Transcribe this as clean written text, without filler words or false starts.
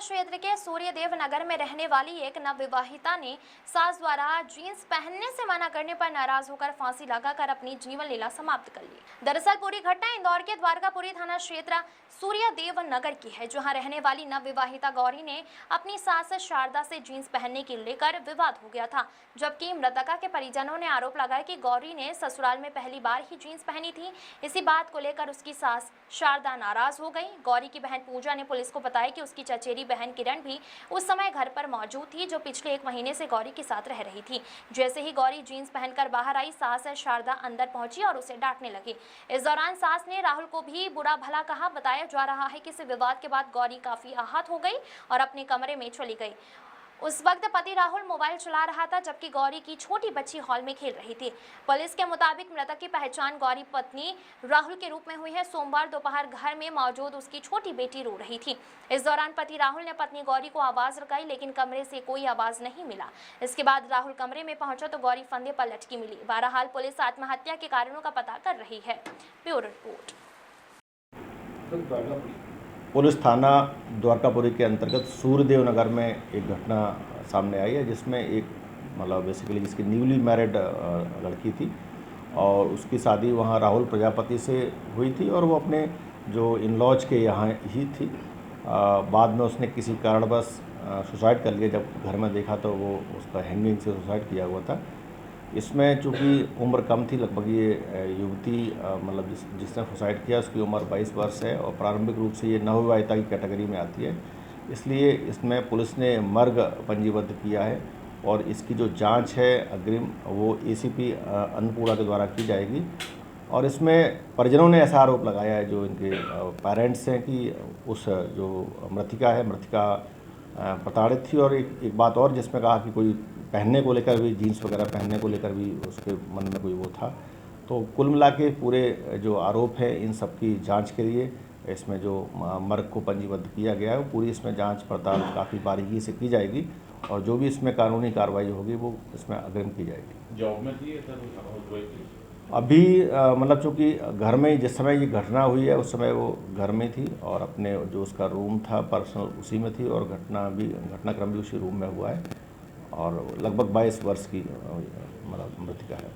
क्षेत्र के सूर्यदेव नगर में रहने वाली एक नवविवाहिता ने सास द्वारा जींस पहनने से मना करने पर नाराज होकर फांसी लगाकर अपनी जीवन लीला समाप्त कर ली। दरअसल पूरी घटना इंदौर के द्वारकापुरी थाना क्षेत्र सूर्यदेव नगर की है, जहां रहने वाली नवविवाहिता गौरी ने अपनी सास शारदा से जींस पहनने की लेकर विवाद हो गया था। जबकि मृतका के परिजनों ने आरोप लगाया कि गौरी ने ससुराल में पहली बार ही जींस पहनी थी। इसी बात को लेकर उसकी सास शारदा नाराज हो गई। गौरी की बहन पूजा ने पुलिस को बताया कि उसकी चचेरी बहन किरण भी उस समय घर पर मौजूद थी, जो पिछले 1 महीने से गौरी के साथ रह रही थी। जैसे ही गौरी जींस पहनकर बाहर आई, सास शारदा अंदर पहुंची और उसे डांटने लगी। इस दौरान सास ने राहुल को भी बुरा भला कहा। बताया जा रहा है कि इस विवाद के बाद गौरी काफी आहत हो गई और अपने कमरे में चली गई। उस वक्त पति राहुल मोबाइल चला रहा था, जबकि गौरी की छोटी बच्ची हॉल में खेल रही थी। पुलिस के मुताबिक मृतक की पहचान गौरी पत्नी राहुल के रूप में हुई है। सोमवार दोपहर घर में मौजूद उसकी छोटी बेटी रो रही थी। इस दौरान पति राहुल ने पत्नी गौरी को आवाज लगाई, लेकिन कमरे से कोई आवाज नहीं मिला। इसके बाद राहुल कमरे में पहुंचा तो गौरी फंदे पर लटकी मिली। बहरहाल पुलिस आत्महत्या के कारणों का पता कर रही है। Bureau report. पुलिस थाना द्वारकापुरी के अंतर्गत सूर्यदेव नगर में एक घटना सामने आई है, जिसमें एक बेसिकली जिसकी न्यूली मैरिड लड़की थी और उसकी शादी वहाँ राहुल प्रजापति से हुई थी और वो अपने जो इन लॉज के यहाँ ही थी। बाद में उसने किसी कारणवश सुसाइड कर लिया। जब घर में देखा तो वो उसका हैंगिंग से सुसाइड किया हुआ था। इसमें चूँकि उम्र कम थी, लगभग ये युवती जिसने सुसाइड किया उसकी उम्र 22 वर्ष है और प्रारंभिक रूप से ये नवविवाहिता की कैटेगरी में आती है। इसलिए इसमें पुलिस ने मर्ग पंजीबद्ध किया है और इसकी जो जांच है अग्रिम वो एसीपी अन्नपूर्णा के द्वारा की जाएगी। और इसमें परिजनों ने ऐसा आरोप लगाया है, जो इनके पेरेंट्स हैं, कि उस जो मृतिका प्रताड़ित थी। और एक बात और जिसमें कहा कि कोई पहनने को लेकर भी, जीन्स वगैरह पहनने को लेकर भी उसके मन में कोई वो था। तो कुल मिला के पूरे जो आरोप है इन सब की जांच के लिए इसमें जो मर्ग को पंजीबद्ध किया गया है, वो पूरी इसमें जांच पड़ताल काफ़ी बारीकी से की जाएगी और जो भी इसमें कानूनी कार्रवाई होगी वो इसमें अग्रिम की जाएगी। जॉब में थी अभी चूँकि घर में जिस समय ये घटना हुई है उस समय वो घर में थी और अपने जो उसका रूम था पर्सनल उसी में थी और घटनाक्रम भी उसी रूम में हुआ है और लगभग 22 वर्ष की मृतिका है।